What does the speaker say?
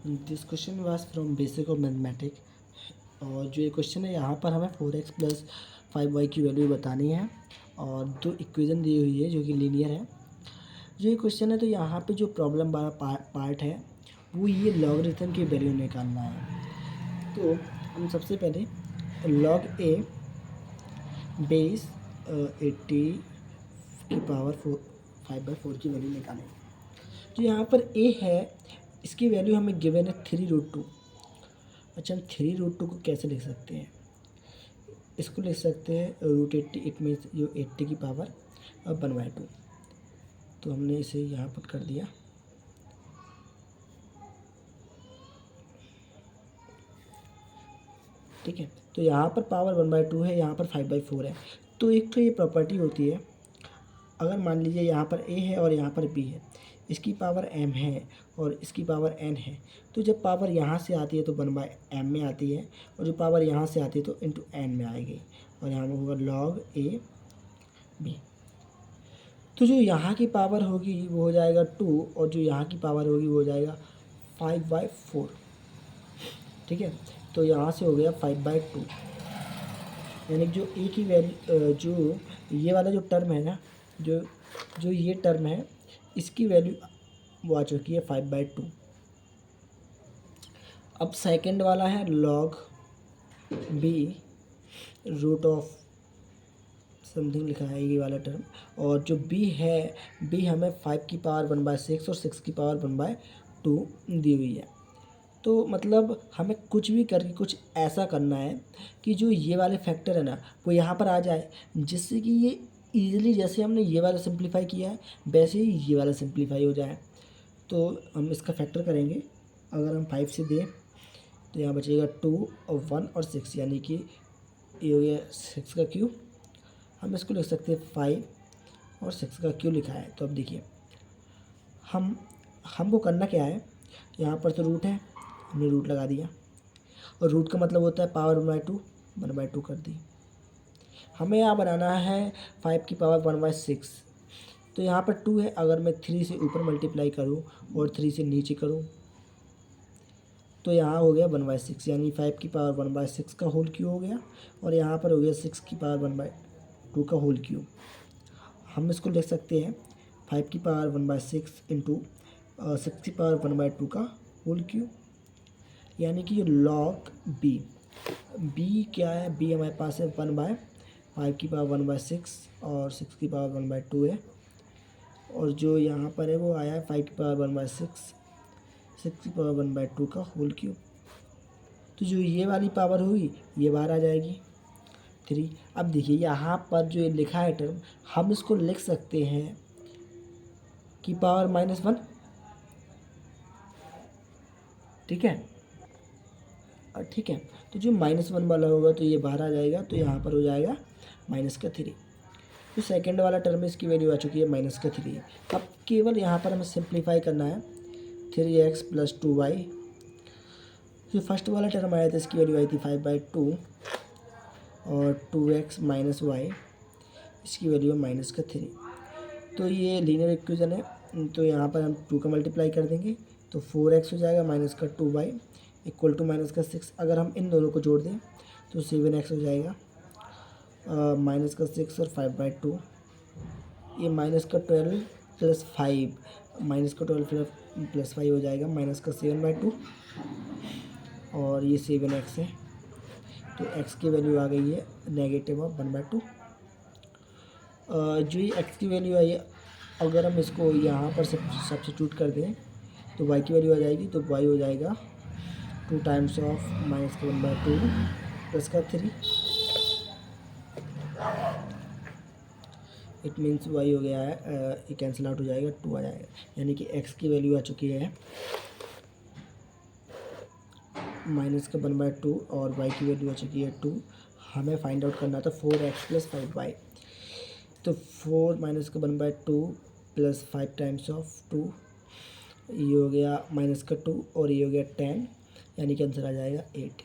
This question was from basic of mathematics. और जो ये क्वेश्चन है यहाँ पर हमें 4x प्लस 5y की वैल्यू बतानी है और दो इक्वेशन दी हुई है जो कि लीनियर है। जो ये क्वेश्चन है तो यहाँ पे जो प्रॉब्लम वाला पार्ट है वो ये लॉगरिथम की वैल्यू निकालना है। तो हम सबसे पहले log a बेस 80 की पावर 5/4 की वैल्यू निकालें। जो यहाँ पर a है इसकी वैल्यू हमें गिवन है 3√2। अच्छा, हम 3√2 को कैसे लिख सकते हैं? इसको लिख सकते हैं √80। इट मीन्स जो 80 की पावर 1/2। तो हमने इसे यहाँ पुट कर दिया। ठीक है, तो यहाँ पर पावर 1/2 है, यहाँ पर 5/4 है। तो एक तो ये प्रॉपर्टी होती है, अगर मान लीजिए यहाँ पर a है और यहाँ पर b है, इसकी पावर m है और इसकी पावर n है, तो जब पावर यहाँ से आती है तो 1/m में आती है और जो पावर यहाँ से आती है तो इंटू n में आएगी और यहाँ में होगा log a b। तो जो यहाँ की पावर होगी वो हो जाएगा 2 और जो यहाँ की पावर होगी वो हो जाएगा 5/4। ठीक है, तो यहाँ से हो गया 5/2, यानी जो a की वैल्यू जो ये वाला जो टर्म है ना, जो ये टर्म है इसकी वैल्यू वो आ चुकी है 5/2। अब सेकंड वाला है log b root of something लिखा है ये वाला टर्म, और जो b है b हमें 5 की पावर 1/6 और 6 की पावर 1/2 दी हुई है। तो मतलब हमें कुछ भी करके कुछ ऐसा करना है कि जो ये वाले फैक्टर है ना वो यहाँ पर आ जाए, जिससे कि ये ईजिली, जैसे हमने ये वाला सिंप्लीफाई किया है वैसे ही ये वाला सिंप्लीफाई हो जाए। तो हम इसका फैक्टर करेंगे। अगर हम 5 से दें तो यहाँ बचेगा 2 और 1 और 6, यानी कि ये हो गया 6 का क्यूब। हम इसको लिख सकते हैं 5 और 6 का क्यूब लिखा है। तो अब देखिए हमको करना क्या है, यहाँ पर तो रूट है, हमने रूट लगा दिया और रूट का मतलब होता है पावर 1/2 कर दी। हमें यहाँ बनाना है 5 की पावर 1/6। तो यहाँ पर 2 है, अगर मैं 3 से ऊपर मल्टीप्लाई करूँ और 3 से नीचे करूँ तो यहाँ हो गया 1/6, यानी 5 की पावर 1/6 का होल क्यूब हो गया और यहाँ पर हो गया 6 की पावर 1/2 का होल क्यूब। हम इसको लिख सकते हैं 5 की पावर 1/6 इंटू 6 की पावर 1/2 का होल क्यूब, यानी कि log b क्या है, b हमारे पास है 1/5 की पावर 1/6 और 6 की पावर 1/2 है, और जो यहाँ पर है वो आया है 5 की पावर 1/6 6 की पावर 1/2 का होल क्यूब। तो जो ये वाली पावर हुई ये बाहर आ जाएगी 3। अब देखिए यहाँ पर जो ये लिखा है टर्म, हम इसको लिख सकते हैं कि पावर -1। ठीक है, ठीक है, तो जो -1 वाला होगा तो ये बाहर आ जाएगा, तो यहाँ पर हो जाएगा -3। जो सेकंड वाला टर्म है इसकी वैल्यू आ चुकी है -3। अब केवल यहाँ पर हमें सिंप्लीफाई करना है 3x + 2y। जो फर्स्ट वाला टर्म आया था इसकी वैल्यू आई थी 5/2 और 2x - y इसकी वैल्यू है -3। तो ये लीनियर इक्वेशन है, तो यहाँ पर हम 2 का मल्टीप्लाई कर देंगे तो 4x हो जाएगा -2y इक्वल टू -6। अगर हम इन दोनों को जोड़ दें तो 7x हो जाएगा -6 और 5/2। ये -12 + 5 -12 + 5 हो जाएगा -7/2 और ये 7x है, तो x की वैल्यू आ गई है -1/2। जो ये x की वैल्यू आई है, अगर हम इसको यहाँ पर सब्स्टिट्यूट कर दें तो y की वैल्यू आ जाएगी, तो y हो जाएगा 2 टाइम्स ऑफ -1/2 प्लस का 3। इट मीन्स y हो गया है, ये कैंसिल आउट हो जाएगा, 2 आ जाएगा, यानी कि x की वैल्यू आ चुकी है -1/2 और y की वैल्यू आ चुकी है 2। हमें फाइंड आउट करना था 4x + 5y। तो 4 -1/2 + 5 टाइम्स ऑफ 2, ये हो गया -2 और ये हो गया 10, यानी कि आंसर आ जाएगा 8।